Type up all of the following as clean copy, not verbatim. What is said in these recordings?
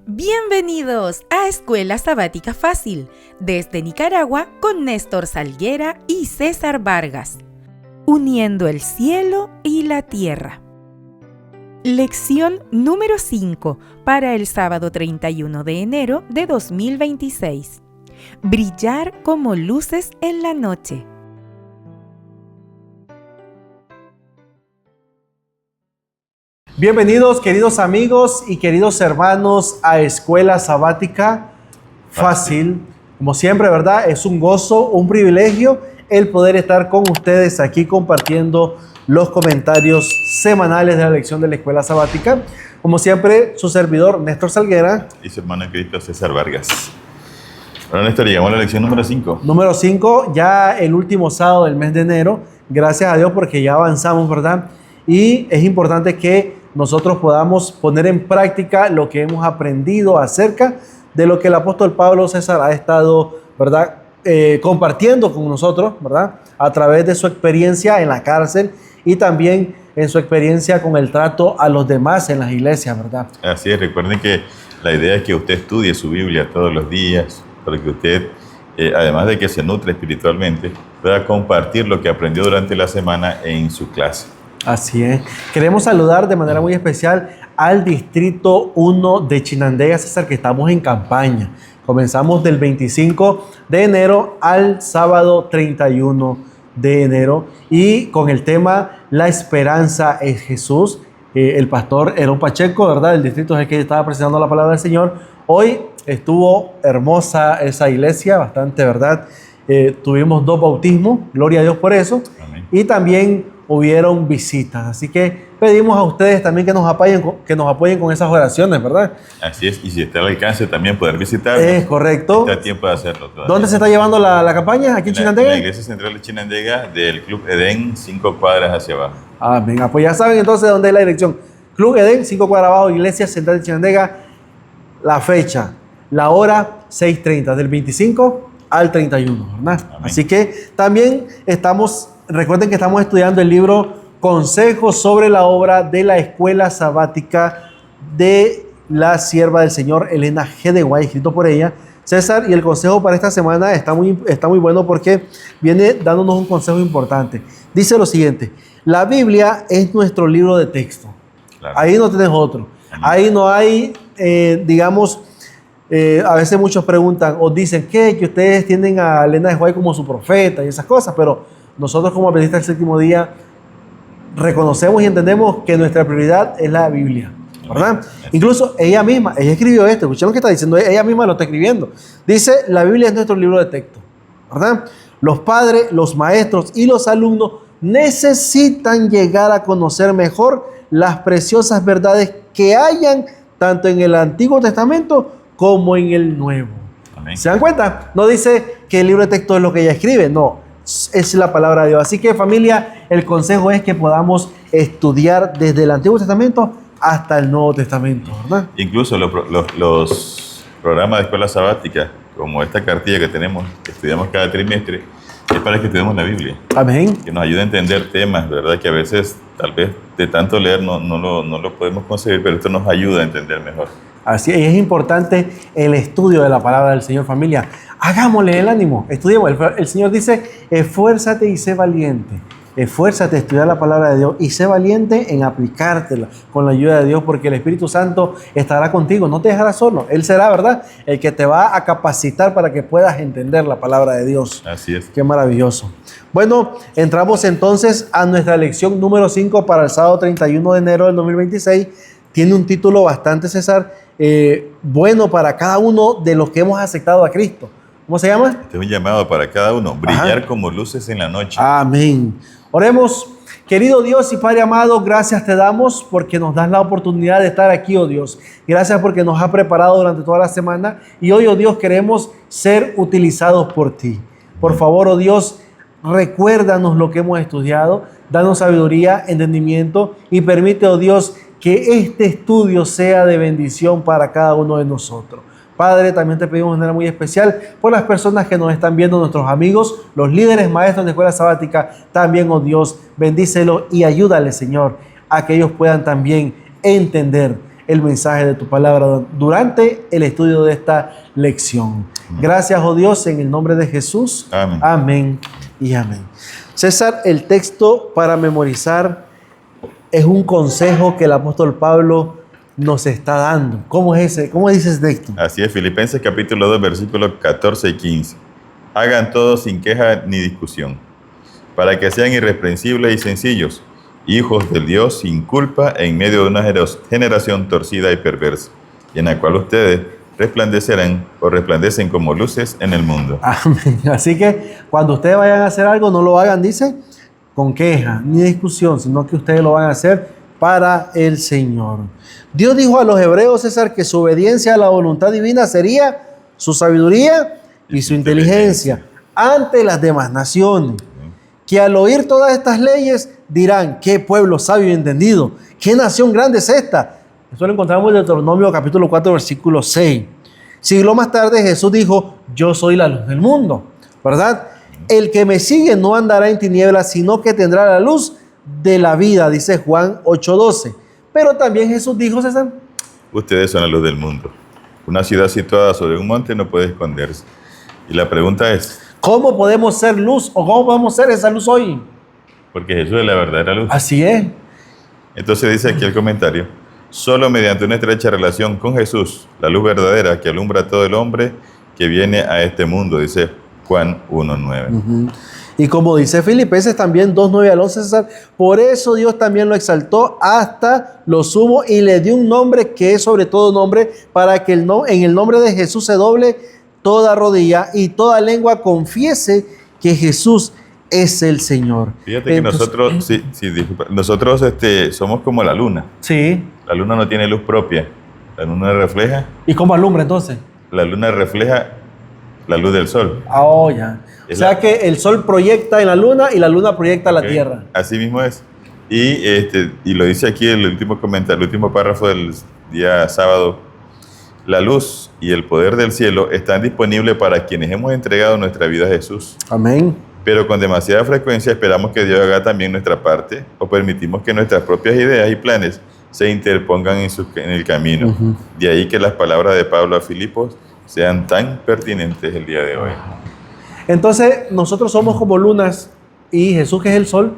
Bienvenidos a Escuela Sabática Fácil, desde Nicaragua con Néstor Salguera y César Vargas, uniendo el cielo y la tierra. Lección número 5 para el sábado 31 de enero de 2026. Brillar como luces en la noche. Bienvenidos, queridos amigos y queridos hermanos, a Escuela Sabática Fácil. Como siempre, ¿verdad? Es un gozo, un privilegio el poder estar con ustedes aquí compartiendo los comentarios semanales de la lección de la Escuela Sabática. Como siempre, su servidor, Néstor Salguera. Y su hermano en Cristo, César Vargas. Ahora, Néstor, llegamos a la lección número 5. Número 5, ya el último sábado del mes de enero. Gracias a Dios porque ya avanzamos, ¿verdad? Y es importante que nosotros podamos poner en práctica lo que hemos aprendido acerca de lo que el apóstol Pablo César ha estado, ¿verdad? Compartiendo con nosotros, ¿verdad? A través de su experiencia en la cárcel y también en su experiencia con el trato a los demás en las iglesias, ¿verdad? Así es, recuerden que la idea es que usted estudie su Biblia todos los días, para que usted, además de que se nutre espiritualmente, pueda compartir lo que aprendió durante la semana en su clase. Así es. Queremos saludar de manera muy especial al Distrito 1 de Chinandega, César, que estamos en campaña. Comenzamos del 25 de enero al sábado 31 de enero y con el tema La esperanza es Jesús. El pastor Herón Pacheco, ¿verdad? El distrito es el que estaba presentando la palabra del Señor. Hoy estuvo hermosa esa iglesia, bastante, ¿verdad? Tuvimos 2 bautismos, gloria a Dios por eso. Amén. Y también hubieron visitas, así que pedimos a ustedes también que nos apoyen con esas oraciones, ¿verdad? Así es, y si está al alcance también poder visitar. Es correcto. Está tiempo de hacerlo todavía. ¿Dónde se está llevando la campaña? ¿Aquí en Chinandega? En la Iglesia Central de Chinandega, del Club Edén, 5 cuadras hacia abajo. Ah, venga, pues ya saben entonces dónde es la dirección. Club Edén, 5 cuadras abajo, Iglesia Central de Chinandega. La fecha, la hora, 6:30, del 25 al 31, ¿verdad? Amén. Así que también recuerden que estamos estudiando el libro Consejos sobre la obra de la Escuela Sabática de la sierva del Señor, Elena G. de Guay, escrito por ella. César, y el consejo para esta semana está muy bueno porque viene dándonos un consejo importante. Dice lo siguiente: la Biblia es nuestro libro de texto. Claro. Ahí no tenés otro. Ahí no hay, a veces muchos preguntan o dicen que ustedes tienen a Elena de Guay como su profeta y esas cosas, pero nosotros como adventistas del séptimo día reconocemos y entendemos que nuestra prioridad es la Biblia, ¿verdad? Incluso ella escribió esto, escuchen lo que está diciendo, ella misma lo está escribiendo. Dice, la Biblia es nuestro libro de texto, ¿verdad? Los padres, los maestros y los alumnos necesitan llegar a conocer mejor las preciosas verdades que hayan tanto en el Antiguo Testamento como en el Nuevo. Amén. ¿Se dan cuenta? No dice que el libro de texto es lo que ella escribe, no. Es la palabra de Dios. Así que, familia, el consejo es que podamos estudiar desde el Antiguo Testamento hasta el Nuevo Testamento, ¿verdad? Incluso los programas de escuela sabática, como esta cartilla que tenemos, que estudiamos cada trimestre, es para que estudiemos la Biblia. Amén. Que nos ayude a entender temas, ¿verdad? Que a veces, tal vez, de tanto leer no lo podemos conseguir, pero esto nos ayuda a entender mejor. Así es importante el estudio de la palabra del Señor, familia. Hagámosle el ánimo, estudiemos. El Señor dice, esfuérzate y sé valiente. Esfuérzate a estudiar la palabra de Dios y sé valiente en aplicártela con la ayuda de Dios, porque el Espíritu Santo estará contigo, no te dejará solo. Él será, ¿verdad?, el que te va a capacitar para que puedas entender la palabra de Dios. Así es. Qué maravilloso. Bueno, entramos entonces a nuestra lección número 5 para el sábado 31 de enero del 2026. Tiene un título bastante, César, bueno para cada uno de los que hemos aceptado a Cristo. ¿Cómo se llama? Este es un llamado para cada uno, brillar como luces en la noche. Amén. Oremos. Querido Dios y Padre amado, gracias te damos porque nos das la oportunidad de estar aquí, oh Dios. Gracias porque nos has preparado durante toda la semana y hoy, oh Dios, queremos ser utilizados por ti. Por favor, oh Dios, recuérdanos lo que hemos estudiado, danos sabiduría, entendimiento y permite, oh Dios, que este estudio sea de bendición para cada uno de nosotros. Padre, también te pedimos de manera muy especial por las personas que nos están viendo, nuestros amigos, los líderes maestros de escuela sabática. También, oh Dios, bendícelos y ayúdale, Señor, a que ellos puedan también entender el mensaje de tu palabra durante el estudio de esta lección. Gracias, oh Dios, en el nombre de Jesús. Amén. Amén y amén. César, el texto para memorizar es un consejo que el apóstol Pablo nos está dando. ¿Cómo es ese? ¿Cómo dice ese texto? Así es, Filipenses capítulo 2, versículos 14 y 15. Hagan todo sin queja ni discusión, para que sean irreprensibles y sencillos, hijos del Dios sin culpa en medio de una generación torcida y perversa, y en la cual ustedes resplandecerán o resplandecen como luces en el mundo. Amén. Así que cuando ustedes vayan a hacer algo, no lo hagan, dice, con queja ni discusión, sino que ustedes lo van a hacer para el Señor. Dios dijo a los hebreos, César, que su obediencia a la voluntad divina sería su sabiduría y su inteligencia ante las demás naciones, que al oír todas estas leyes dirán, qué pueblo sabio y entendido, qué nación grande es esta. Eso lo encontramos en Deuteronomio capítulo 4, versículo 6. Siglo más tarde Jesús dijo, yo soy la luz del mundo, ¿verdad? El que me sigue no andará en tinieblas, sino que tendrá la luz de la vida, dice Juan 8:12. Pero también Jesús dijo, César, ustedes son la luz del mundo. Una ciudad situada sobre un monte no puede esconderse. Y la pregunta es, ¿cómo podemos ser luz o cómo podemos ser esa luz hoy? porque Jesús es la verdadera luz. Así es. Entonces dice aquí el comentario, solo mediante una estrecha relación con Jesús, la luz verdadera que alumbra a todo el hombre que viene a este mundo, dice Juan 1:9. Y como dice Filipenses también 2:9 al 11, César, por eso Dios también lo exaltó hasta lo sumo y le dio un nombre que es sobre todo nombre, para que en el nombre de Jesús se doble toda rodilla y toda lengua confiese que Jesús es el Señor. Fíjate que nosotros, disculpa, nosotros somos como la luna. Sí. La luna no tiene luz propia. La luna refleja. ¿Y cómo alumbra entonces? La luna refleja la luz del sol. Oh, ya. O sea que el sol proyecta en la luna y la luna proyecta en la tierra. Así mismo es. Y lo dice aquí el último comentario, el último párrafo del día sábado. La luz y el poder del cielo están disponibles para quienes hemos entregado nuestra vida a Jesús. Amén. Pero con demasiada frecuencia esperamos que Dios haga también nuestra parte o permitimos que nuestras propias ideas y planes se interpongan en el camino. De ahí que las palabras de Pablo a Filipos sean tan pertinentes el día de hoy. Entonces, nosotros somos como lunas y Jesús, que es el sol,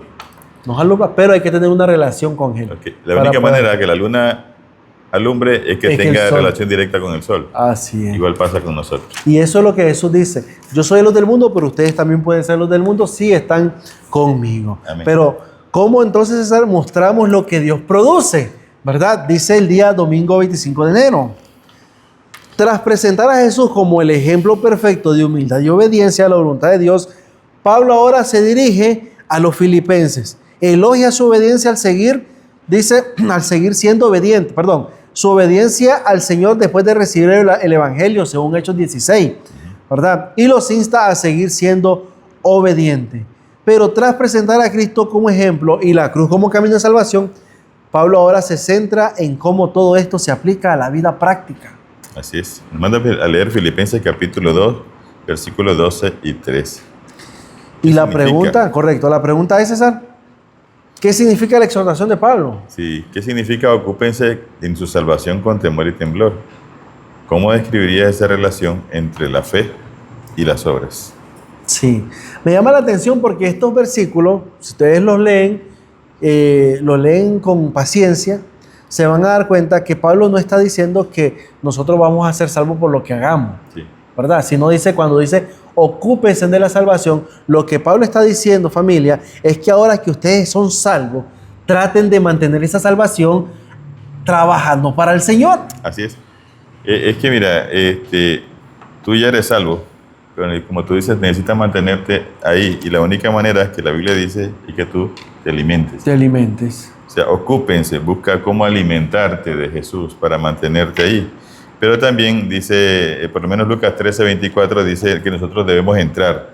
nos alumbra, pero hay que tener una relación con Él. Okay. La única manera que la luna alumbre es que tenga relación directa con el sol. Así es. Igual pasa con nosotros. Y eso es lo que Jesús dice. Yo soy luz del mundo, pero ustedes también pueden ser luz del mundo si están conmigo. Amén. Pero, ¿cómo entonces, César, mostramos lo que Dios produce? ¿Verdad? Dice el día domingo 25 de enero. Tras presentar a Jesús como el ejemplo perfecto de humildad y obediencia a la voluntad de Dios, Pablo ahora se dirige a los filipenses. Elogia su obediencia al seguir, dice, al seguir siendo obediente, su obediencia al Señor después de recibir el Evangelio, según Hechos 16, ¿verdad? Y los insta a seguir siendo obediente. Pero tras presentar a Cristo como ejemplo y la cruz como camino de salvación, Pablo ahora se centra en cómo todo esto se aplica a la vida práctica. Así es. Nos manda a leer Filipenses capítulo 2, versículos 12 y 13. Y la pregunta, correcto, la pregunta es, César, ¿qué significa la exhortación de Pablo? Sí, ¿qué significa ocúpense en su salvación con temor y temblor? ¿Cómo describiría esa relación entre la fe y las obras? Sí, me llama la atención porque estos versículos, si ustedes los leen con paciencia, se van a dar cuenta que Pablo no está diciendo que nosotros vamos a ser salvos por lo que hagamos, sí, ¿verdad? Sino cuando dice, ocúpense de la salvación, lo que Pablo está diciendo, familia, es que ahora que ustedes son salvos, traten de mantener esa salvación trabajando para el Señor. Así es. Es que mira, tú ya eres salvo, pero como tú dices, necesitas mantenerte ahí, y la única manera es que la Biblia dice y que tú te alimentes. Te alimentes. O sea, ocúpense, busca cómo alimentarte de Jesús para mantenerte ahí. Pero también dice, por lo menos Lucas 13:24 dice que nosotros debemos entrar.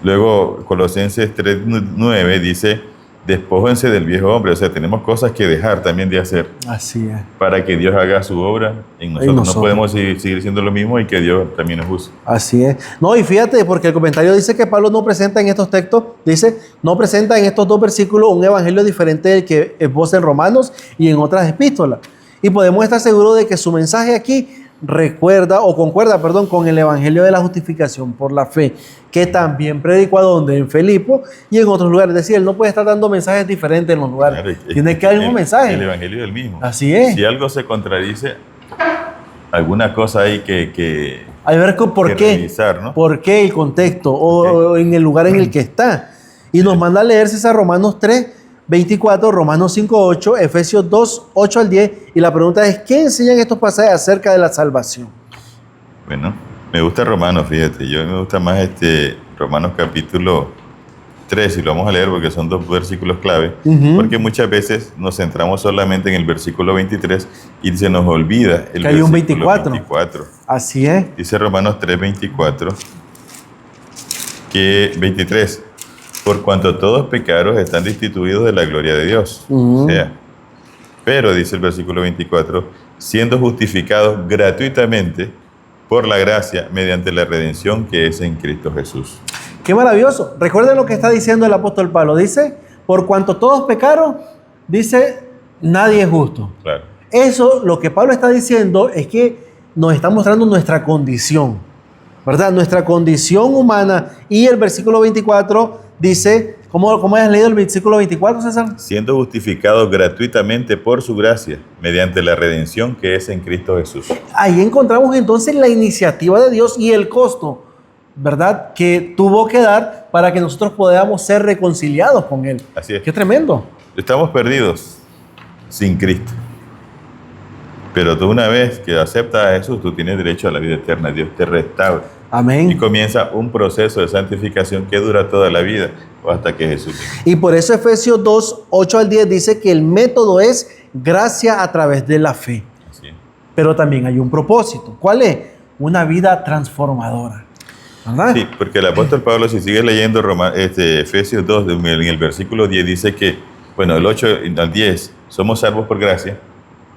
Luego Colosenses 3:9 dice, despójense del viejo hombre. O sea, tenemos cosas que dejar también de hacer. Así es. Para que Dios haga su obra en nosotros. No podemos seguir siendo lo mismo y que Dios también nos use. Así es. No, y fíjate, porque el comentario dice que Pablo no presenta en estos textos, no presenta en estos dos versículos un evangelio diferente del que esboza en Romanos y en otras epístolas. Y podemos estar seguros de que su mensaje aquí concuerda con el Evangelio de la justificación por la fe, que también predicó a donde en Filipo y en otros lugares. Es decir, él no puede estar dando mensajes diferentes en los lugares. Claro, tiene que dar un mensaje. El Evangelio es el mismo. Así es. Si algo se contradice, alguna cosa hay que hay que ver por qué, revisar, ¿no? Por qué el contexto o en el lugar en el que está. Y nos manda a leer César Romanos 3, 24, Romanos 5, 8, Efesios 2, 8 al 10. Y la pregunta es, ¿qué enseñan estos pasajes acerca de la salvación? Bueno, me gusta Romanos, fíjate. Yo me gusta más Romanos capítulo 3, y lo vamos a leer porque son 2 versículos clave. Porque muchas veces nos centramos solamente en el versículo 23 y se nos olvida el versículo 24. Así es. Dice Romanos 3, 24, que 23. Por cuanto todos pecados están destituidos de la gloria de Dios. O sea, pero, dice el versículo 24, siendo justificados gratuitamente por la gracia mediante la redención que es en Cristo Jesús. ¡Qué maravilloso! Recuerden lo que está diciendo el apóstol Pablo. Dice, por cuanto todos pecaron, dice, nadie es justo. Claro. Eso, lo que Pablo está diciendo es que nos está mostrando nuestra condición, ¿verdad? Nuestra condición humana. Y el versículo 24 dice, ¿cómo has leído el versículo 24, César? Siendo justificados gratuitamente por su gracia, mediante la redención que es en Cristo Jesús. Ahí encontramos entonces la iniciativa de Dios y el costo, ¿verdad?, que tuvo que dar para que nosotros podamos ser reconciliados con Él. Así es. ¡Qué tremendo! Estamos perdidos sin Cristo. Pero tú, una vez que aceptas a Jesús, tú tienes derecho a la vida eterna. Dios te restaura. Amén. Y comienza un proceso de santificación que dura toda la vida o hasta que Jesús venga. Y por eso Efesios 2, 8 al 10 dice que el método es gracia a través de la fe. Así es. Pero también hay un propósito. ¿Cuál es? Una vida transformadora. ¿Verdad? Sí, porque el apóstol Pablo, si sigues leyendo Efesios 2, en el versículo 10, dice que, bueno, el 8 al 10, somos salvos por gracia.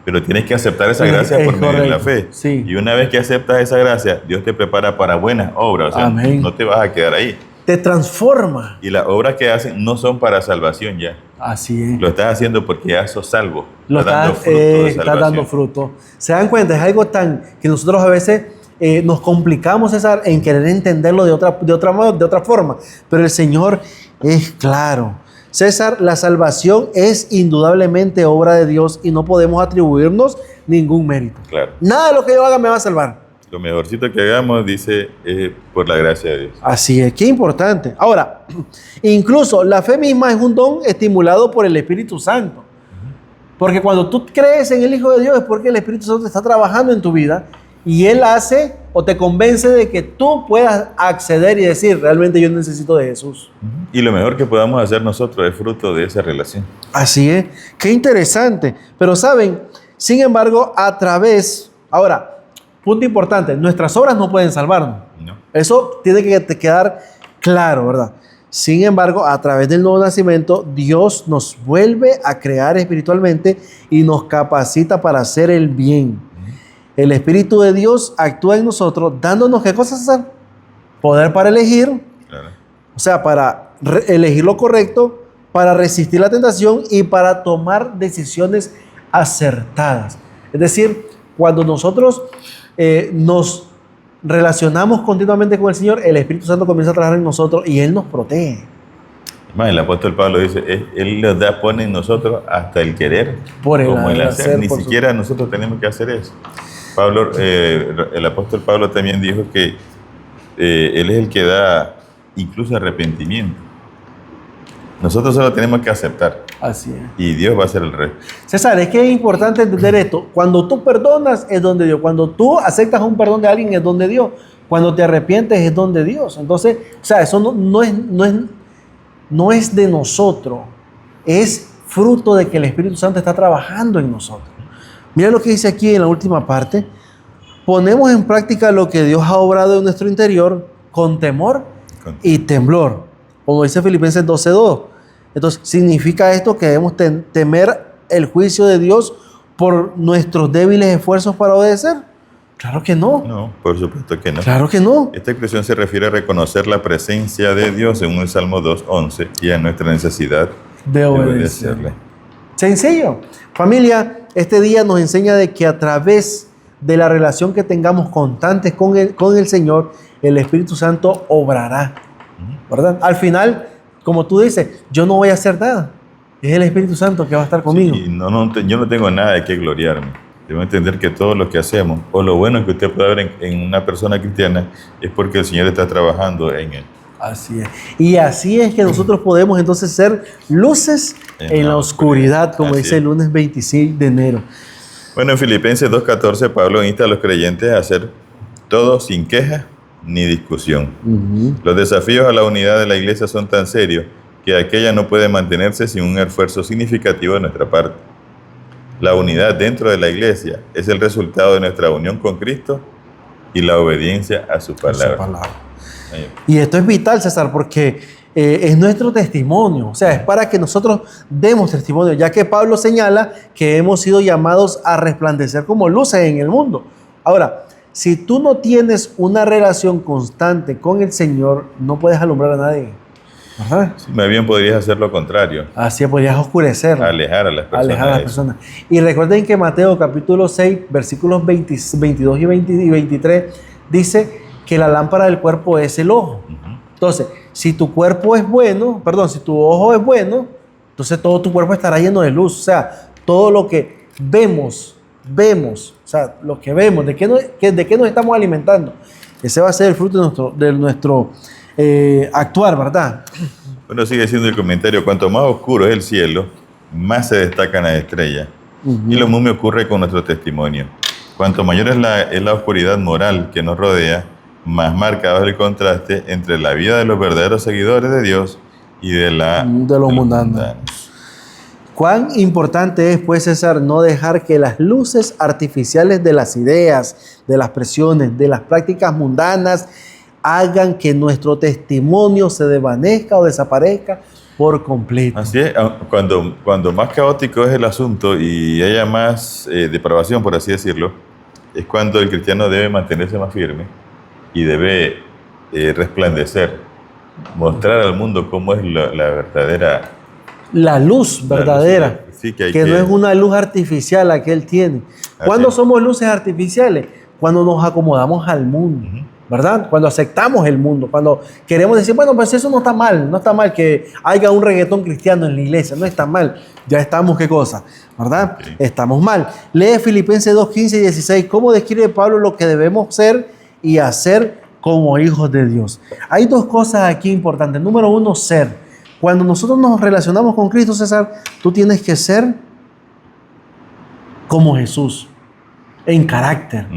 Pero tienes que aceptar esa gracia por medio de la fe. Sí. Y una vez que aceptas esa gracia, Dios te prepara para buenas obras. O sea, amén, no te vas a quedar ahí. Te transforma. Y las obras que hacen no son para salvación ya. Así es. Lo estás haciendo porque ya sos salvo. Estás dando fruto. ¿Se dan cuenta? Es algo tan que nosotros a veces nos complicamos, César, en querer entenderlo de otra forma. Pero el Señor es claro. César, la salvación es indudablemente obra de Dios y no podemos atribuirnos ningún mérito. Claro. Nada de lo que yo haga me va a salvar. Lo mejorcito que hagamos, dice, es por la gracia de Dios. Así es, qué importante. Ahora, incluso la fe misma es un don estimulado por el Espíritu Santo. Porque cuando tú crees en el Hijo de Dios es porque el Espíritu Santo está trabajando en tu vida y Él hace o te convence de que tú puedas acceder y decir, realmente yo necesito de Jesús. Y lo mejor que podamos hacer nosotros es fruto de esa relación. Así es, qué interesante. Pero saben, sin embargo, ahora, punto importante, nuestras obras no pueden salvarnos. No. Eso tiene que quedar claro, ¿verdad? Sin embargo, a través del nuevo nacimiento, Dios nos vuelve a crear espiritualmente y nos capacita para hacer el bien. El Espíritu de Dios actúa en nosotros, dándonos, ¿qué cosas hacer? Poder para elegir, claro. O sea, para elegir lo correcto, para resistir la tentación y para tomar decisiones acertadas. Es decir, cuando nosotros nos relacionamos continuamente con el Señor, el Espíritu Santo comienza a trabajar en nosotros y Él nos protege. Más, el apóstol Pablo dice, Él nos pone en nosotros hasta el querer por como el hacer. Ni siquiera nosotros tenemos que hacer eso. Pablo, el apóstol Pablo también dijo que Él es el que da incluso arrepentimiento. Nosotros solo tenemos que aceptar. Así es. Y Dios va a hacer el resto. César, es que es importante entender esto. Cuando tú perdonas es donde Dios. Cuando tú aceptas un perdón de alguien es donde Dios. Cuando te arrepientes es donde Dios. Entonces, o sea, eso no es de nosotros. Es fruto de que el Espíritu Santo está trabajando en nosotros. Mira lo que dice aquí en la última parte. Ponemos en práctica lo que Dios ha obrado en nuestro interior con temor y temblor. Como dice Filipenses 12:2. Entonces, ¿significa esto que debemos temer el juicio de Dios por nuestros débiles esfuerzos para obedecer? Claro que no. No, por supuesto que no. Claro que no. Esta expresión se refiere a reconocer la presencia de Dios según el Salmo 2:11 y a nuestra necesidad de obedecerle. Sencillo. Familia, este día nos enseña de que a través de la relación que tengamos constante con el Señor, el Espíritu Santo obrará, ¿verdad? Al final, como tú dices, yo no voy a hacer nada. Es el Espíritu Santo que va a estar conmigo. Sí, yo no tengo nada de qué gloriarme. Debo entender que todo lo que hacemos, o lo bueno que usted puede ver en una persona cristiana, es porque el Señor está trabajando en él. Así es. Y así es que nosotros podemos entonces ser luces en la oscuridad, como dice el lunes 26 de enero. Bueno, en Filipenses 2:14, Pablo insta a los creyentes a hacer todo sin queja ni discusión. Los desafíos a la unidad de la iglesia son tan serios que aquella no puede mantenerse sin un esfuerzo significativo de nuestra parte. La unidad dentro de la iglesia es el resultado de nuestra unión con Cristo y la obediencia a su palabra. Y esto es vital, César, porque es nuestro testimonio, o sea, es para que nosotros demos testimonio, ya que Pablo señala que hemos sido llamados a resplandecer como luces en el mundo. Ahora, si tú no tienes una relación constante con el Señor, no puedes alumbrar a nadie. Ajá. Sí, más bien podrías hacer lo contrario. Así podrías oscurecer. Alejar a las personas. Y recuerden que Mateo capítulo 6, versículos 22 y 23, dice que la lámpara del cuerpo es el ojo. Entonces, si tu cuerpo es bueno, si tu ojo es bueno, entonces todo tu cuerpo estará lleno de luz. O sea, todo lo que vemos, o sea, lo que vemos, ¿de qué nos estamos alimentando? Ese va a ser el fruto de nuestro actuar, ¿verdad? Bueno, sigue siendo el comentario. Cuanto más oscuro es el cielo, más se destacan las estrellas. Y lo mismo ocurre con nuestro testimonio. Cuanto mayor es la oscuridad moral que nos rodea, más marcado es el contraste entre la vida de los verdaderos seguidores de Dios y de los mundanos. Cuán importante es, pues, César, no dejar que las luces artificiales de las ideas, de las presiones, de las prácticas mundanas hagan que nuestro testimonio se desvanezca o desaparezca por completo. Así es, cuando más caótico es el asunto y haya más depravación, por así decirlo, es cuando el cristiano debe mantenerse más firme y debe resplandecer, mostrar al mundo cómo es la verdadera... La luz verdadera, que no es una luz artificial la que Él tiene. ¿Cuándo somos luces artificiales? Cuando nos acomodamos al mundo, ¿verdad? Cuando aceptamos el mundo, cuando queremos decir, bueno, pues eso no está mal que haya un reggaetón cristiano en la iglesia, no está mal, ya estamos, ¿qué cosa? ¿Verdad? Okay. Estamos mal. Lee Filipenses 2, 15 y 16, ¿cómo describe Pablo lo que debemos ser y hacer como hijos de Dios? Hay dos cosas aquí importantes. Número uno, ser. Cuando nosotros nos relacionamos con Cristo, César, tú tienes que ser como Jesús, en carácter,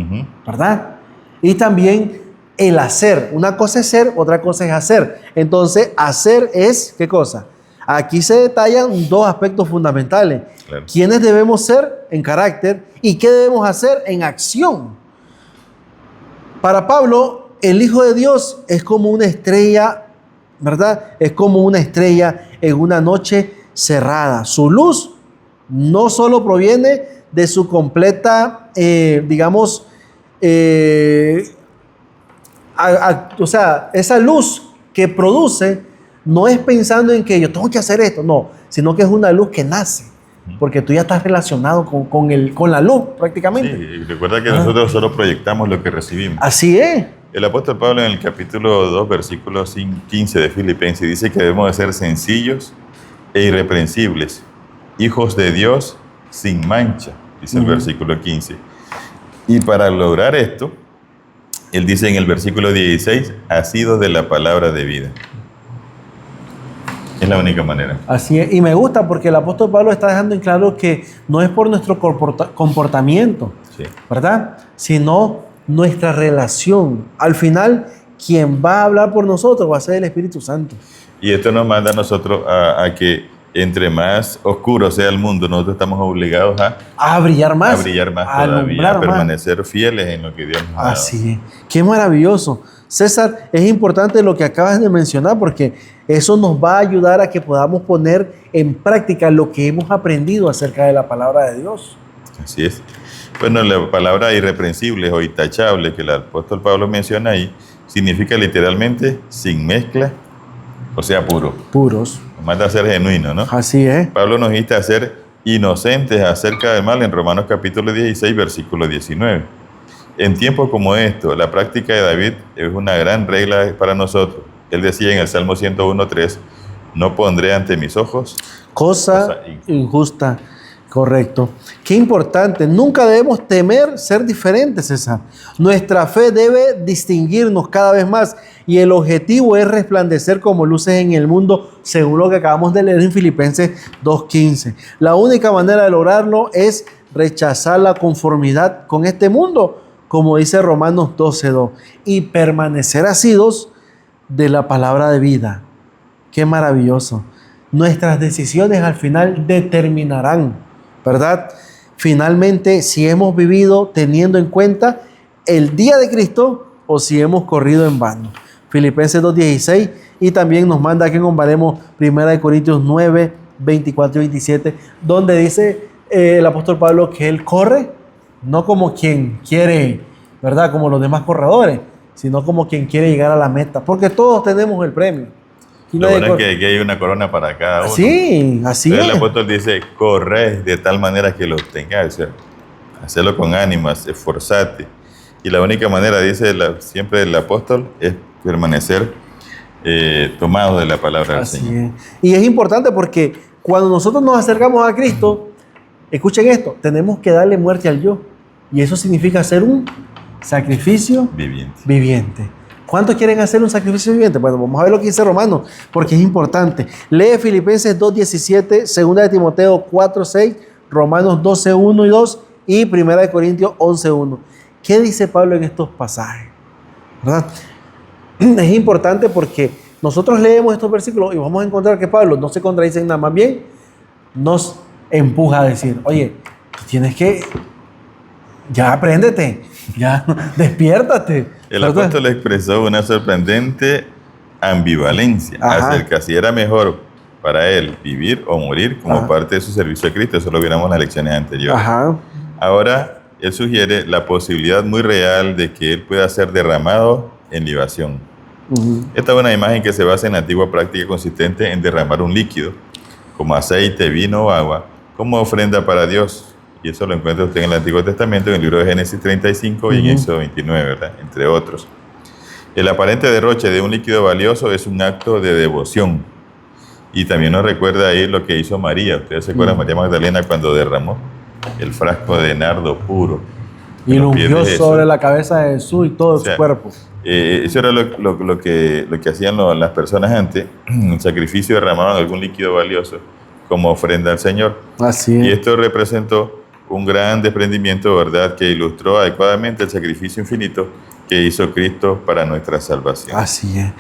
¿verdad? Y también el hacer. Una cosa es ser, otra cosa es hacer. Entonces, hacer es, ¿qué cosa? Aquí se detallan dos aspectos fundamentales. Claro. ¿Quiénes debemos ser en carácter y qué debemos hacer en acción? Para Pablo, el Hijo de Dios es como una estrella, ¿verdad? Es como una estrella en una noche cerrada. Su luz no solo proviene de su completa, o sea, esa luz que produce no es pensando en que yo tengo que hacer esto, no, sino que es una luz que nace, porque tú ya estás relacionado con la luz prácticamente. Sí, recuerda que nosotros solo proyectamos lo que recibimos. Así es. El apóstol Pablo en el capítulo 2, versículo 15 de Filipenses dice que debemos de ser sencillos e irreprensibles, hijos de Dios sin mancha, dice el versículo 15. Y para lograr esto, él dice en el versículo 16, asidos de la palabra de vida. Es la única manera. Así es, y me gusta porque el apóstol Pablo está dejando en claro que no es por nuestro comportamiento, ¿verdad? Sino nuestra relación. Al final, quien va a hablar por nosotros va a ser el Espíritu Santo. Y esto nos manda a nosotros a que entre más oscuro sea el mundo, nosotros estamos obligados a brillar más. A brillar más todavía, a permanecer fieles en lo que Dios nos ha dado. Así es. Qué maravilloso. César, es importante lo que acabas de mencionar porque eso nos va a ayudar a que podamos poner en práctica lo que hemos aprendido acerca de la palabra de Dios. Así es. Bueno, la palabra irreprensible o intachable que el apóstol Pablo menciona ahí significa literalmente sin mezcla, o sea, puro. Puros. Nos manda a ser genuino, ¿no? Así es. Pablo nos insta a ser inocentes acerca del mal en Romanos capítulo 16, versículo 19. En tiempos como estos, la práctica de David es una gran regla para nosotros. Él decía en el Salmo 101:3, no pondré ante mis ojos cosa injusta. Correcto. Qué importante. Nunca debemos temer ser diferentes, César. Nuestra fe debe distinguirnos cada vez más y el objetivo es resplandecer como luces en el mundo, según lo que acabamos de leer en Filipenses 2:15. La única manera de lograrlo es rechazar la conformidad con este mundo, como dice Romanos 12:2, y permanecer asidos de la palabra de vida. Qué maravilloso. Nuestras decisiones al final determinarán, ¿verdad? Finalmente, si hemos vivido teniendo en cuenta el día de Cristo o si hemos corrido en vano. Filipenses 2:16, y también nos manda que comparemos 1 Corintios 9, 24 y 27, donde dice el apóstol Pablo que él corre no como quien quiere, ¿verdad? Como los demás corredores, sino como quien quiere llegar a la meta, porque todos tenemos el premio. Lo bueno es que hay una corona para cada uno. Sí, así es. El apóstol dice, corre de tal manera que lo obtengáis. O sea, hacerlo con ánimo, esforzate. Y la única manera, dice siempre el apóstol, es permanecer tomado de la palabra del Señor. Es. Y es importante porque cuando nosotros nos acercamos a Cristo, escuchen esto, tenemos que darle muerte al yo. Y eso significa hacer un sacrificio viviente. ¿Cuántos quieren hacer un sacrificio viviente? Bueno, vamos a ver lo que dice Romanos, porque es importante. Lee Filipenses 2:17, 2 de Timoteo 4:6, Romanos 12:1 y 2 y 1 de Corintios 11:1. ¿Qué dice Pablo en estos pasajes? ¿Verdad? Es importante porque nosotros leemos estos versículos y vamos a encontrar que Pablo no se contradice en nada, más bien nos empuja a decir, oye, tienes que, ya apréndete, ya despiértate. El apóstol expresó una sorprendente ambivalencia acerca si era mejor para él vivir o morir como parte de su servicio a Cristo. Eso lo viéramos en las lecciones anteriores. Ahora, él sugiere la posibilidad muy real de que él pueda ser derramado en libación. Esta es una imagen que se basa en la antigua práctica consistente en derramar un líquido, como aceite, vino o agua, como ofrenda para Dios. Y eso lo encuentra usted en el Antiguo Testamento, en el libro de Génesis 35 y en Éxodo 29, ¿verdad? Entre otros. El aparente derroche de un líquido valioso es un acto de devoción. Y también nos recuerda ahí lo que hizo María. Ustedes se acuerdan, María Magdalena, cuando derramó el frasco de nardo puro. Y lo ungió sobre la cabeza de Jesús y todo su cuerpo. Eso era lo que hacían las personas antes. Un sacrificio, derramaban algún líquido valioso como ofrenda al Señor. Así es. Y esto representó un gran desprendimiento, ¿verdad?, que ilustró adecuadamente el sacrificio infinito que hizo Cristo para nuestra salvación. Así es.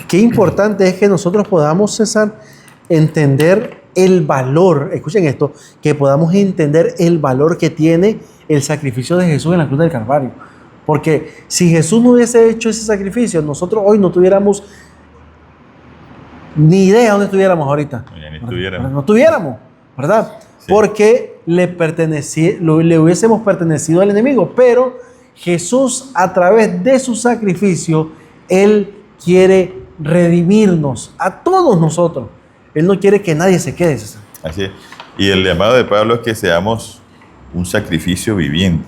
Qué importante es que nosotros podamos, César, entender el valor, escuchen esto, que podamos entender el valor que tiene el sacrificio de Jesús en la cruz del Calvario. Porque si Jesús no hubiese hecho ese sacrificio, nosotros hoy no tuviéramos ni idea de dónde estuviéramos ahorita. No estuviéramos, ¿verdad? Sí. Porque le hubiésemos pertenecido al enemigo. Pero Jesús, a través de su sacrificio, Él quiere redimirnos a todos nosotros. Él no quiere que nadie se quede. Así es. Y el llamado de Pablo es que seamos un sacrificio viviente.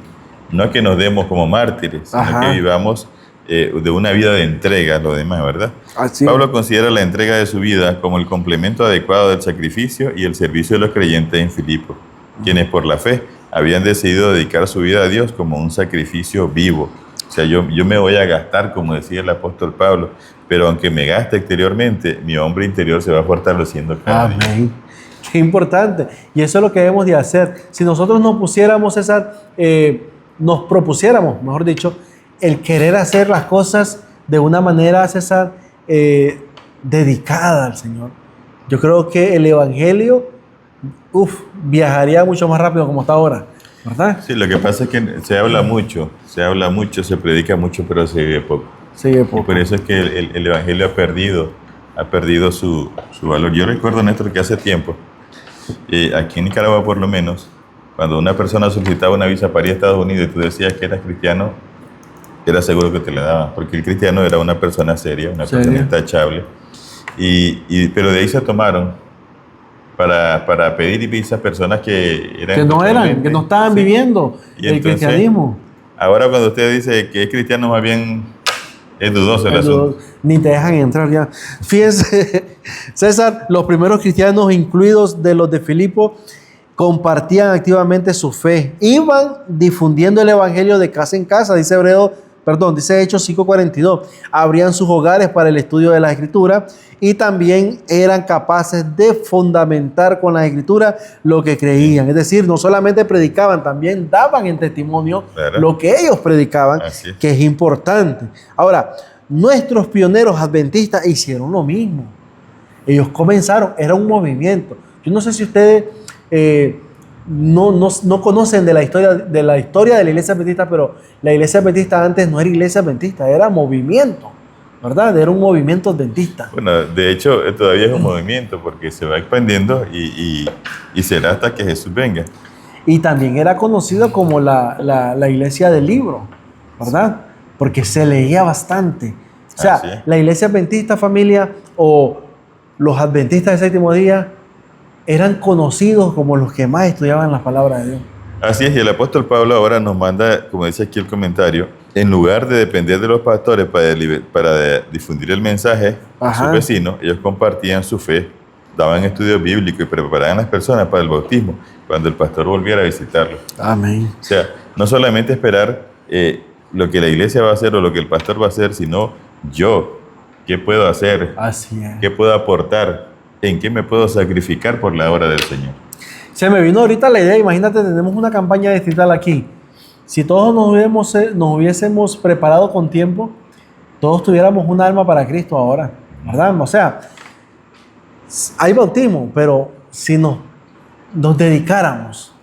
No que nos demos como mártires, sino que vivamos de una vida de entrega a lo demás, ¿verdad? Así. Pablo considera la entrega de su vida como el complemento adecuado del sacrificio y el servicio de los creyentes en Filipos, quienes por la fe habían decidido dedicar su vida a Dios como un sacrificio vivo. O sea, yo me voy a gastar, como decía el apóstol Pablo, pero aunque me gaste exteriormente, mi hombre interior se va fortaleciendo cada día. Amén. Qué importante. Y eso es lo que debemos de hacer. Si nosotros nos pusiéramos nos propusiéramos, mejor dicho, el querer hacer las cosas de una manera, César, dedicada al Señor, yo creo que el Evangelio viajaría mucho más rápido como está ahora, ¿verdad? Sí, lo que pasa es que se habla mucho, se predica mucho, pero se vive poco. Y por eso es que el Evangelio ha perdido su valor. Yo recuerdo, Néstor, que hace tiempo, aquí en Nicaragua por lo menos, cuando una persona solicitaba una visa para ir a Estados Unidos y tú decías que eras cristiano, era seguro que te la daban, porque el cristiano era una persona seria, una persona intachable. Pero de ahí se tomaron para pedir y esas personas que no estaban viviendo el cristianismo. Ahora cuando usted dice que es cristiano, más bien es dudoso el asunto. Ni te dejan entrar ya. Fíjense, César, los primeros cristianos, incluidos de los de Filipo, compartían activamente su fe. Iban difundiendo el evangelio de casa en casa, dice Hechos 5:42. Abrían sus hogares para el estudio de la Escritura y también eran capaces de fundamentar con la Escritura lo que creían. Es decir, no solamente predicaban, también daban en testimonio lo que ellos predicaban, que es importante. Ahora, nuestros pioneros adventistas hicieron lo mismo. Ellos comenzaron, era un movimiento. Yo no sé si ustedes no conocen de la historia de la iglesia adventista, pero la iglesia adventista antes no era iglesia adventista, era movimiento, ¿verdad? Era un movimiento adventista. Bueno, de hecho, todavía es un movimiento porque se va expandiendo y será hasta que Jesús venga. Y también era conocido como la iglesia del libro, ¿verdad? Porque se leía bastante. O sea, la iglesia adventista, familia, o los adventistas del séptimo día, eran conocidos como los que más estudiaban las palabras de Dios. Así es, y el apóstol Pablo ahora nos manda, como dice aquí el comentario, en lugar de depender de los pastores para difundir el mensaje a sus vecinos, ellos compartían su fe, daban estudios bíblicos y preparaban a las personas para el bautismo cuando el pastor volviera a visitarlo. Amén. O sea, no solamente esperar lo que la iglesia va a hacer o lo que el pastor va a hacer, sino yo, ¿qué puedo hacer? Así es. ¿Qué puedo aportar? ¿En qué me puedo sacrificar por la obra del Señor? Se me vino ahorita la idea, imagínate, tenemos una campaña distrital aquí. Si todos nos hubiésemos preparado con tiempo, todos tuviéramos un alma para Cristo ahora, ¿verdad? O sea, hay bautismo, pero si nos dedicáramos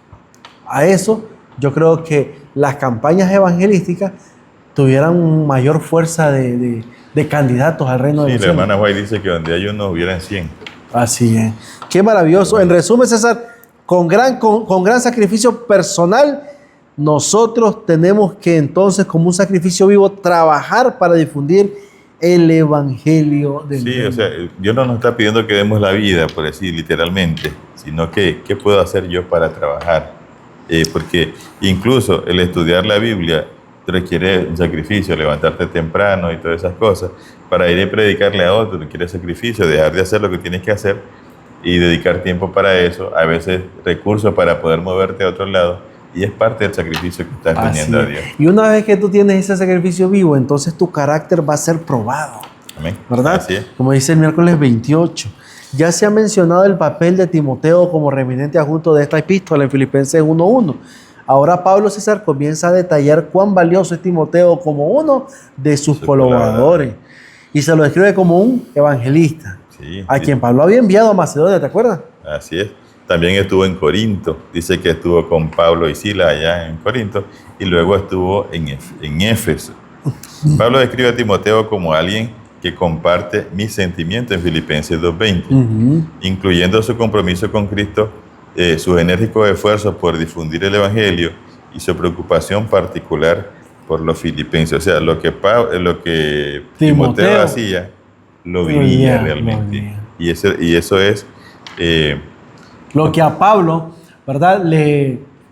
a eso, yo creo que las campañas evangelísticas tuvieran mayor fuerza de candidatos al reino de Dios. Sí, la hermana White dice que donde hay uno hubieran 100. Así es. Qué maravilloso. En resumen, César, con gran sacrificio personal, nosotros tenemos que entonces, como un sacrificio vivo, trabajar para difundir el evangelio del reino. Sí, o sea, Dios no nos está pidiendo que demos la vida, por decir literalmente, sino que ¿qué puedo hacer yo para trabajar? Porque incluso el estudiar la Biblia requiere un sacrificio, levantarte temprano y todas esas cosas. Para ir a predicarle a otro requiere sacrificio, dejar de hacer lo que tienes que hacer y dedicar tiempo para eso, a veces recursos para poder moverte a otro lado, y es parte del sacrificio que estás teniendo a Dios. Y una vez que tú tienes ese sacrificio vivo, entonces tu carácter va a ser probado. Amén. ¿Verdad? Así es. Como dice el miércoles 28. Ya se ha mencionado el papel de Timoteo como remitente adjunto de esta epístola en Filipenses 1:1. Ahora Pablo César comienza a detallar cuán valioso es Timoteo como uno de sus colaboradores. Y se lo describe como un evangelista, quien Pablo había enviado a Macedonia, ¿te acuerdas? Así es. También estuvo en Corinto. Dice que estuvo con Pablo y Silas allá en Corinto y luego estuvo en Éfeso. Pablo describe a Timoteo como alguien que comparte mis sentimientos en Filipenses 2:20, incluyendo su compromiso con Cristo, sus enérgicos esfuerzos por difundir el Evangelio y su preocupación particular por los filipenses. O sea, lo que Timoteo hacía, lo vivía realmente. Y eso es... lo que a Pablo, ¿verdad?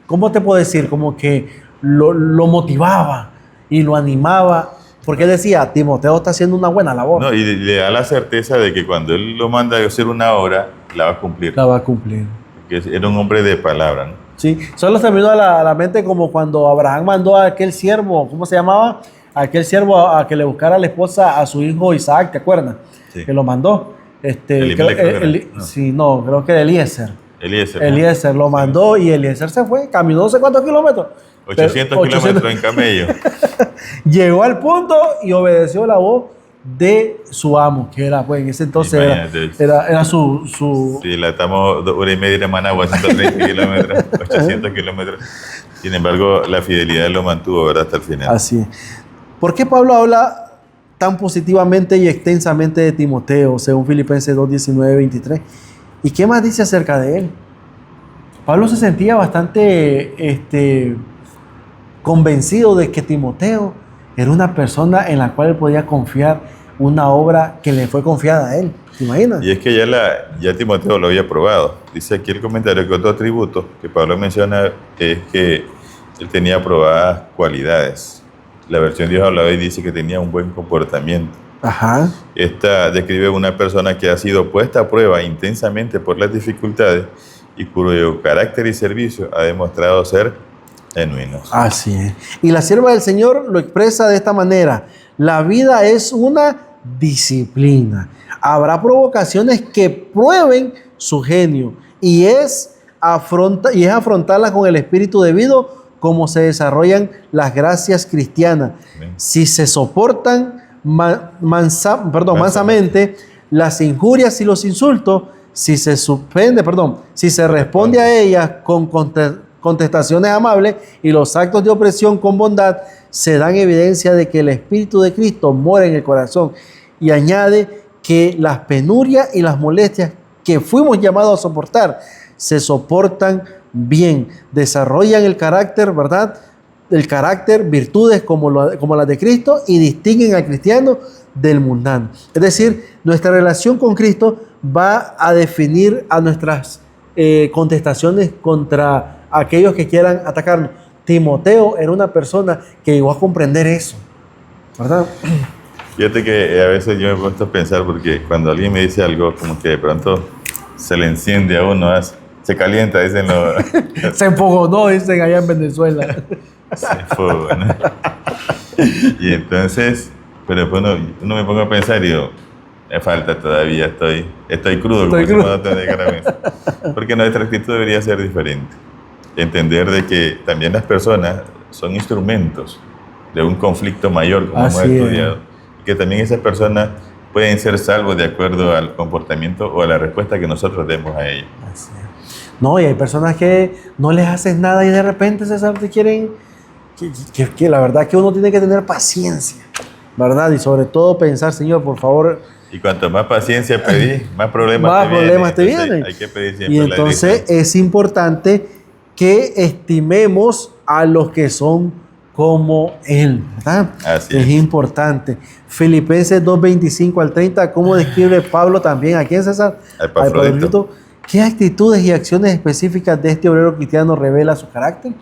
¿Cómo te puedo decir? Como que lo motivaba y lo animaba, porque él decía, Timoteo está haciendo una buena labor. No, y le da la certeza de que cuando él lo manda a hacer una obra, la va a cumplir. La va a cumplir. Porque era un hombre de palabra, ¿no? Sí, solo se me vino a la mente como cuando Abraham mandó a aquel siervo, ¿cómo se llamaba? Aquel siervo a que le buscara la esposa a su hijo Isaac, ¿te acuerdas? Sí. Que lo mandó. Creo que era Eliezer. Eliezer lo mandó y Eliezer se fue, caminó no sé cuántos kilómetros. 800 kilómetros en camello. Llegó al punto y obedeció la voz de su amo, que era, pues en ese entonces era su... Sí, estamos 1 hora y media de Managua, 130 kilómetros, 800 kilómetros. Sin embargo, la fidelidad lo mantuvo, ¿verdad? Hasta el final. Así es. ¿Por qué Pablo habla tan positivamente y extensamente de Timoteo, según Filipenses 2:19-23? ¿Y qué más dice acerca de él? Pablo se sentía bastante convencido de que Timoteo era una persona en la cual él podía confiar una obra que le fue confiada a él. ¿Te imaginas? Y es que ya Timoteo lo había probado. Dice aquí el comentario que otro atributo que Pablo menciona es que él tenía probadas cualidades. La versión de Dios habla y dice que tenía un buen comportamiento. Ajá. Esta describe una persona que ha sido puesta a prueba intensamente por las dificultades y cuyo carácter y servicio ha demostrado ser genuinos. Así es. Y la sierva del Señor lo expresa de esta manera: la vida es una disciplina. Habrá provocaciones que prueben su genio y es afrontarlas con el espíritu debido, como se desarrollan las gracias cristianas. Amén. Si se soportan mansamente las injurias y los insultos, si se responde a ellas con contestaciones amables y los actos de opresión con bondad, se dan evidencia de que el Espíritu de Cristo mora en el corazón. Y añade que las penurias y las molestias que fuimos llamados a soportar se soportan bien, desarrollan el carácter, ¿verdad? El carácter, virtudes como las de Cristo, y distinguen al cristiano del mundano. Es decir, nuestra relación con Cristo va a definir a nuestras contestaciones contra aquellos que quieran atacarnos. Timoteo era una persona que llegó a comprender eso, ¿verdad? Fíjate que a veces yo me he puesto a pensar, porque cuando alguien me dice algo, como que de pronto se le enciende a uno, se calienta, dicen los... Se enfogonó, dicen allá en Venezuela. Se enfogona. Y entonces, pero después uno me pongo a pensar y digo, me falta todavía, estoy crudo, como se puede tener gracia. Porque nuestra actitud debería ser diferente. Entender de que también las personas son instrumentos de un conflicto mayor, como hemos estudiado. Y que también esas personas pueden ser salvos de acuerdo al comportamiento o a la respuesta que nosotros demos a ellos. Así es. No, y hay personas que no les haces nada y de repente, César, te quieren... Que la verdad que uno tiene que tener paciencia, ¿verdad? Y sobre todo pensar, Señor, por favor... Y cuanto más paciencia pedís, más problemas te vienen. Hay que pedir siempre. Y entonces es importante que estimemos a los que son como Él, ¿verdad? Así es importante. Filipenses 2:25 al 30, ¿cómo describe Pablo también? ¿A quién, César? A Epafrodito. ¿Qué actitudes y acciones específicas de este obrero cristiano revela su carácter?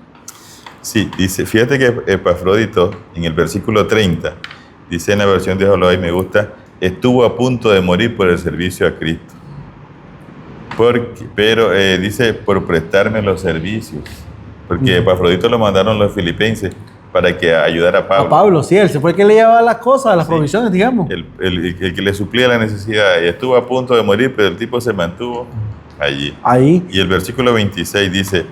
Sí, dice, fíjate que Epafrodito, en el versículo 30, dice en la versión de Holloway, me gusta, estuvo a punto de morir por el servicio a Cristo. Pero dice, por prestarme los servicios. Porque Epafrodito lo mandaron los filipenses para que ayudara a Pablo. A Pablo, sí, él se fue el que le llevaba las cosas, las provisiones, digamos. El que le suplía la necesidad. Y estuvo a punto de morir, pero el tipo se mantuvo allí. Y el versículo 26 dice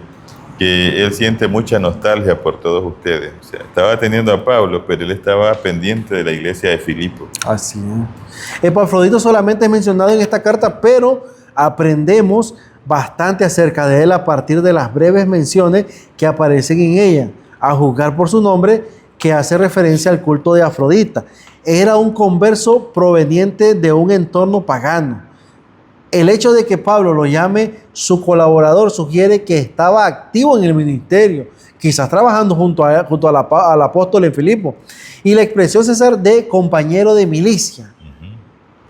que él siente mucha nostalgia por todos ustedes. O sea, estaba atendiendo a Pablo, pero él estaba pendiente de la iglesia de Filipo. Así es. Epafrodito solamente es mencionado en esta carta, pero aprendemos bastante acerca de él a partir de las breves menciones que aparecen en ella, a juzgar por su nombre, que hace referencia al culto de Afrodita. Era un converso proveniente de un entorno pagano. El hecho de que Pablo lo llame su colaborador sugiere que estaba activo en el ministerio, quizás trabajando junto al apóstol en Filipo. Y la expresión, César, de compañero de milicia,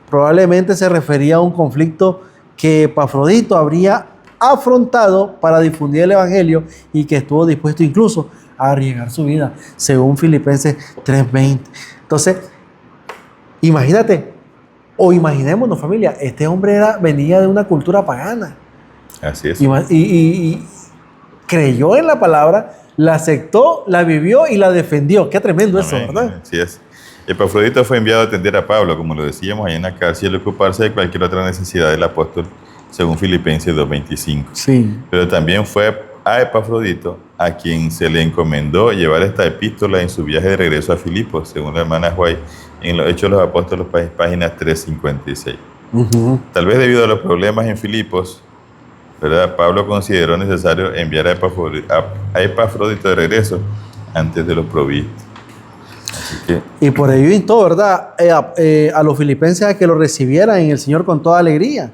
probablemente se refería a un conflicto que Epafrodito habría afrontado para difundir el evangelio y que estuvo dispuesto incluso a arriesgar su vida, según Filipenses 3:20. Entonces, imagínate, o imaginémonos, familia, este hombre venía de una cultura pagana. Así es. Y creyó en la palabra, la aceptó, la vivió y la defendió. Qué tremendo. Amén. Eso, ¿verdad? Así es. Epafrodito fue enviado a atender a Pablo, como lo decíamos, ahí en la cárcel, y ocuparse de cualquier otra necesidad del apóstol, según Filipenses 2:25. Sí. Pero también fue a Epafrodito a quien se le encomendó llevar esta epístola en su viaje de regreso a Filipos, según la hermana White, en los Hechos de los Apóstoles, páginas 356. Tal vez debido a los problemas en Filipos, ¿verdad? Pablo consideró necesario enviar a Epafrodito de regreso antes de los provistos. Y por ello instó, ¿verdad?, a los filipenses a que lo recibieran en el Señor con toda alegría.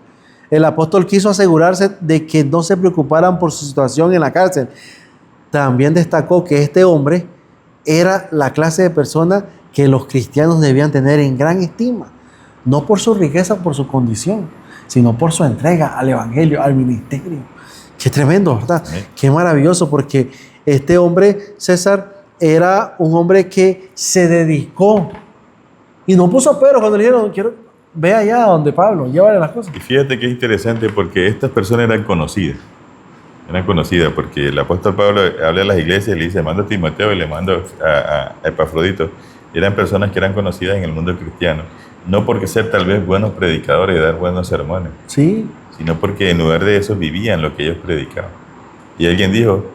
El apóstol quiso asegurarse de que no se preocuparan por su situación en la cárcel. También destacó que este hombre era la clase de persona que los cristianos debían tener en gran estima, no por su riqueza, por su condición, sino por su entrega al evangelio, al ministerio. Qué tremendo, ¿verdad? Sí. Qué maravilloso, porque este hombre, César, era un hombre que se dedicó y no puso pero cuando le dijeron, ve allá donde Pablo, llévale las cosas. Y fíjate que es interesante porque estas personas eran conocidas porque el apóstol Pablo habla a las iglesias y le dice, mando a Timoteo y le mando a Epafrodito. Eran personas que eran conocidas en el mundo cristiano, no porque ser tal vez buenos predicadores y dar buenos sermones, sí, sino porque en lugar de eso vivían lo que ellos predicaban. Y alguien dijo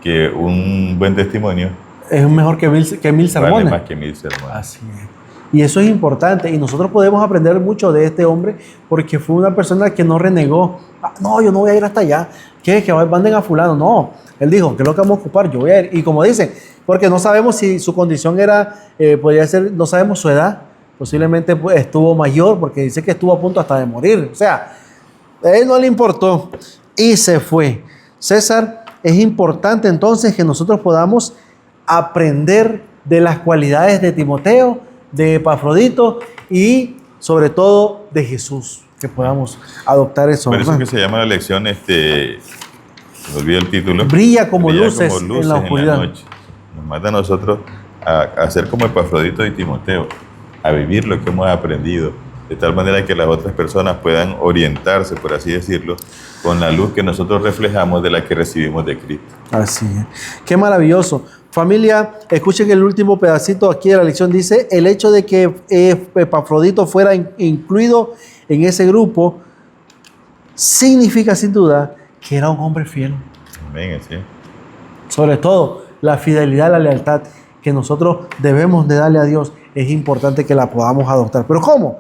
que un buen testimonio es mejor que mil sermones. Vale más que 1000 sermones. Así es. Y eso es importante, y nosotros podemos aprender mucho de este hombre porque fue una persona que no renegó. No, yo no voy a ir hasta allá. ¿Qué? Que manden a fulano. No, él dijo, ¿qué es lo que vamos a ocupar? Yo voy a ir. Y como dice, porque no sabemos si su condición era, podría ser, no sabemos su edad. Posiblemente pues, estuvo mayor porque dice que estuvo a punto hasta de morir. O sea, a él no le importó y se fue. César, es importante entonces que nosotros podamos aprender de las cualidades de Timoteo, de Epafrodito y sobre todo de Jesús, que podamos adoptar eso. Por eso es que se llama la lección, me olvidé el título. Brilla como luces en la oscuridad. noche. Nos manda a nosotros a ser como Epafrodito y Timoteo, a vivir lo que hemos aprendido, de tal manera que las otras personas puedan orientarse, por así decirlo, con la luz que nosotros reflejamos de la que recibimos de Cristo. Así es. Qué maravilloso. Familia, escuchen el último pedacito aquí de la lección. Dice, el hecho de que Epafrodito fuera incluido en ese grupo significa sin duda que era un hombre fiel. Amén, así es. Sobre todo, la fidelidad, la lealtad que nosotros debemos de darle a Dios, es importante que la podamos adoptar. ¿Pero cómo?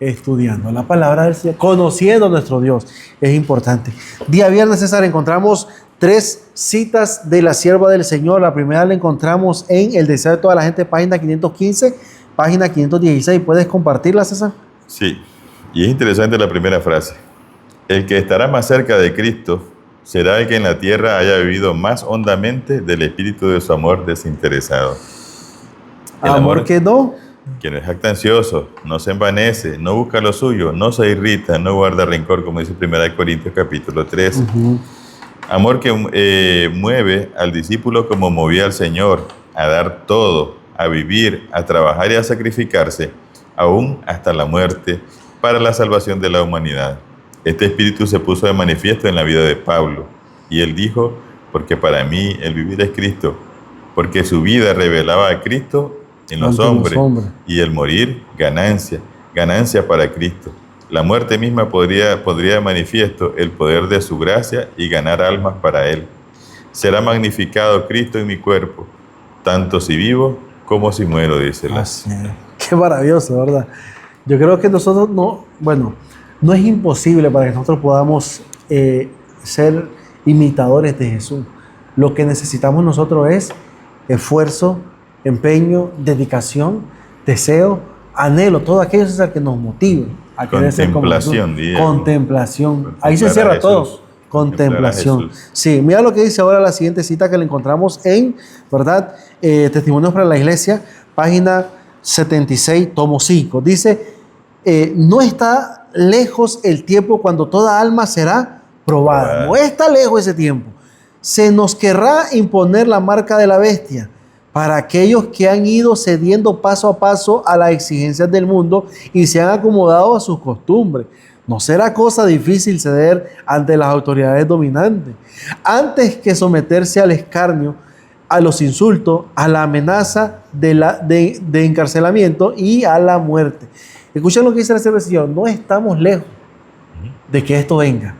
Estudiando la palabra del Señor, conociendo a nuestro Dios. Es importante. Día viernes, César, encontramos 3 citas de la sierva del Señor. La primera la encontramos en El deseo de toda la gente, página 515, página 516. ¿Puedes compartirla, César? Sí, y es interesante la primera frase. El que estará más cerca de Cristo será el que en la tierra haya vivido más hondamente del espíritu de su amor desinteresado. El amor que no es jactancioso, no se envanece, no busca lo suyo, no se irrita, no guarda rencor, como dice 1 Corintios capítulo 13. Amor que mueve al discípulo como movía al Señor, a dar todo, a vivir, a trabajar y a sacrificarse, aún hasta la muerte, para la salvación de la humanidad. Este espíritu se puso de manifiesto en la vida de Pablo, y él dijo, porque para mí el vivir es Cristo, porque su vida revelaba a Cristo en los hombres, y el morir, ganancia para Cristo. La muerte misma podría de manifiesto el poder de su gracia y ganar almas para Él. Será magnificado Cristo en mi cuerpo, tanto si vivo como si muero, dice la. Qué maravilloso, ¿verdad? Yo creo que nosotros no es imposible para que nosotros podamos ser imitadores de Jesús. Lo que necesitamos nosotros es esfuerzo, empeño, dedicación, deseo, anhelo, todo aquello es que nos motive a querer ser como Jesús. Contemplación. Ahí se cierra todo. Contemplación. Sí, mira lo que dice ahora la siguiente cita que la encontramos en, ¿verdad? Testimonios para la Iglesia, página 76, tomo 5. Dice, no está lejos el tiempo cuando toda alma será probada. No está lejos ese tiempo. Se nos querrá imponer la marca de la bestia para aquellos que han ido cediendo paso a paso a las exigencias del mundo y se han acomodado a sus costumbres. No será cosa difícil ceder ante las autoridades dominantes, antes que someterse al escarnio, a los insultos, a la amenaza de encarcelamiento y a la muerte. Escuchen lo que dice la Señor, no estamos lejos de que esto venga,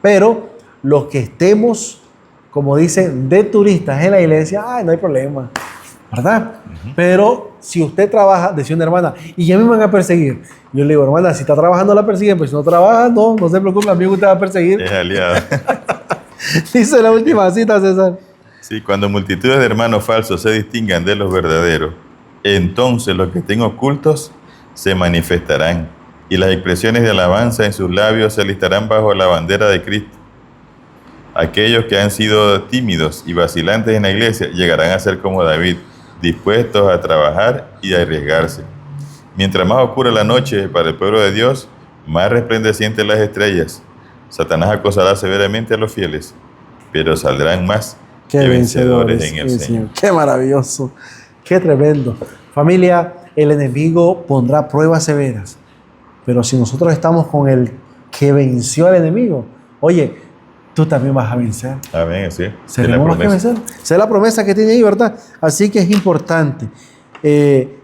pero los que estemos, como dicen, de turistas en la iglesia, no hay problema, ¿verdad? Pero si usted trabaja, decía una hermana, y ya me van a perseguir. Yo le digo, hermana, si está trabajando la persiguen, pero si no trabaja, no se preocupe, amigo, usted va a perseguir. Es aliado. Dice la última cita, César. Sí, cuando multitudes de hermanos falsos se distingan de los verdaderos, entonces los que estén ocultos se manifestarán, y las expresiones de alabanza en sus labios se alistarán bajo la bandera de Cristo. Aquellos que han sido tímidos y vacilantes en la iglesia llegarán a ser como David, dispuestos a trabajar y a arriesgarse. Mientras más oscura la noche para el pueblo de Dios, más resplandecientes las estrellas. Satanás acosará severamente a los fieles, pero saldrán más que vencedores en el Señor. Qué maravilloso, qué tremendo. Familia, el enemigo pondrá pruebas severas, pero si nosotros estamos con el que venció al enemigo, oye, tú también vas a vencer. Amén, sí. Seremos más que vencer. Esa es la promesa que tiene ahí, ¿verdad? Así que es importante.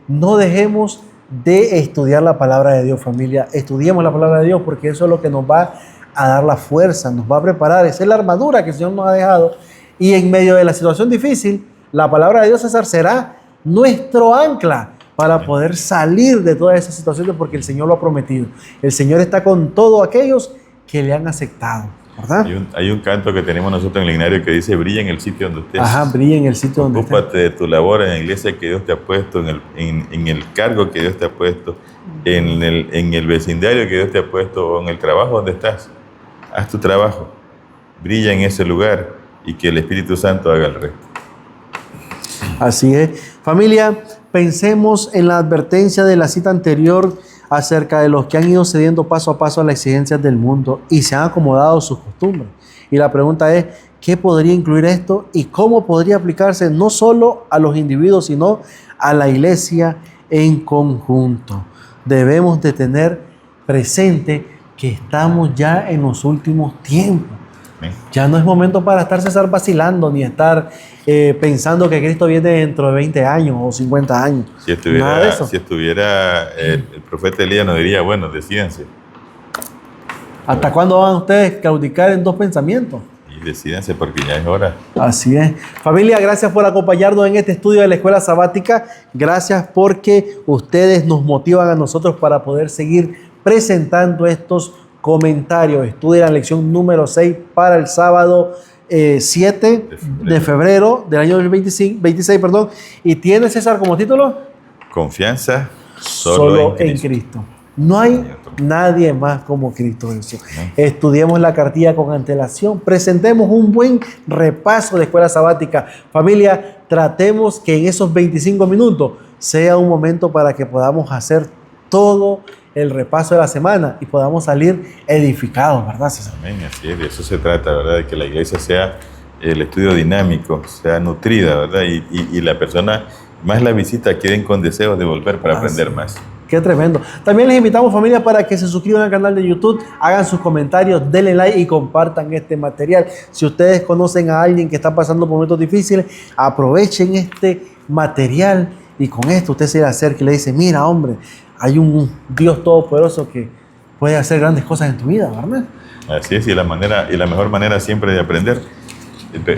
No dejemos de estudiar la palabra de Dios, familia. Estudiemos la palabra de Dios porque eso es lo que nos va a dar la fuerza, nos va a preparar. Esa es la armadura que el Señor nos ha dejado. Y en medio de la situación difícil, la palabra de Dios, César, será nuestro ancla para poder salir de todas esas situaciones porque el Señor lo ha prometido. El Señor está con todos aquellos que le han aceptado, ¿verdad? Hay un canto que tenemos nosotros en el ignario que dice: brilla en el sitio donde estés. Ajá, brilla en el sitio donde estés. Ocúpate de tu labor en la iglesia que Dios te ha puesto, en el cargo que Dios te ha puesto, en el vecindario que Dios te ha puesto o en el trabajo donde estás. Haz tu trabajo, brilla en ese lugar y que el Espíritu Santo haga el resto. Así es. Familia, pensemos en la advertencia de la cita anterior acerca de los que han ido cediendo paso a paso a las exigencias del mundo y se han acomodado a sus costumbres. Y la pregunta es, ¿qué podría incluir esto y cómo podría aplicarse no solo a los individuos, sino a la iglesia en conjunto? Debemos de tener presente que estamos ya en los últimos tiempos. Ya no es momento para estar vacilando ni estar pensando que Cristo viene dentro de 20 años o 50 años. Si estuviera el profeta Elías nos diría, bueno, decídense. ¿Hasta cuándo van ustedes a claudicar en dos pensamientos? Y decídense porque ya es hora. Así es. Familia, gracias por acompañarnos en este estudio de la Escuela Sabática. Gracias porque ustedes nos motivan a nosotros para poder seguir presentando estos comentarios. Estudia la lección número 6 para el sábado 7 de febrero del año 26, y tiene, César, como título: Confianza solo en Cristo. No hay nadie más como Cristo Jesús. Estudiemos la cartilla con antelación, presentemos un buen repaso de escuela sabática. Familia, tratemos que en esos 25 minutos sea un momento para que podamos hacer todo el repaso de la semana y podamos salir edificados, ¿verdad, César? Amén, así es, de eso se trata, ¿verdad? De que la iglesia sea el estudio dinámico, sea nutrida, ¿verdad? Y la persona, más la visita, queden con deseos de volver para aprender más. Qué tremendo. También les invitamos, familia, para que se suscriban al canal de YouTube, hagan sus comentarios, denle like y compartan este material. Si ustedes conocen a alguien que está pasando por momentos difíciles, aprovechen este material y con esto usted se le acerca y le dice: mira, hombre, hay un Dios todopoderoso que puede hacer grandes cosas en tu vida, ¿verdad? Así es, y la mejor manera siempre de aprender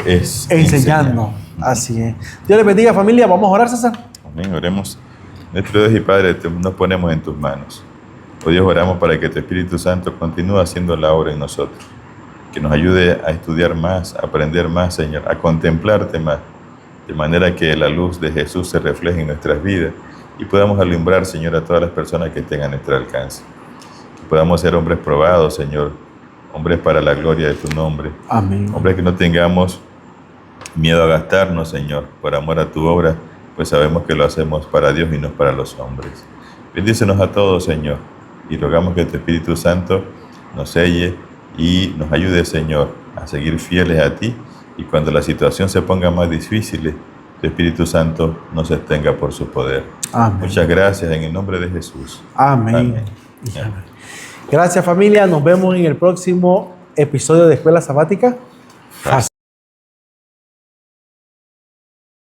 es enseñando. Así es. Dios les bendiga, familia. Vamos a orar, César. Amén, oremos. Nuestro Dios y Padre, nos ponemos en tus manos. Oh Dios, oramos para que tu Espíritu Santo continúe haciendo la obra en nosotros, que nos ayude a estudiar más, a aprender más, Señor, a contemplarte más, de manera que la luz de Jesús se refleje en nuestras vidas y podamos alumbrar, Señor, a todas las personas que estén a nuestro alcance. Que podamos ser hombres probados, Señor, hombres para la gloria de tu nombre. Amén. Hombres que no tengamos miedo a gastarnos, Señor, por amor a tu obra, pues sabemos que lo hacemos para Dios y no para los hombres. Bendícenos a todos, Señor, y rogamos que tu Espíritu Santo nos selle y nos ayude, Señor, a seguir fieles a ti, y cuando la situación se ponga más difícil, tu Espíritu Santo nos sostenga por su poder. Amén. Muchas gracias en el nombre de Jesús. Amén. Amén. Amén. Gracias, familia. Nos vemos en el próximo episodio de Escuela Sabática.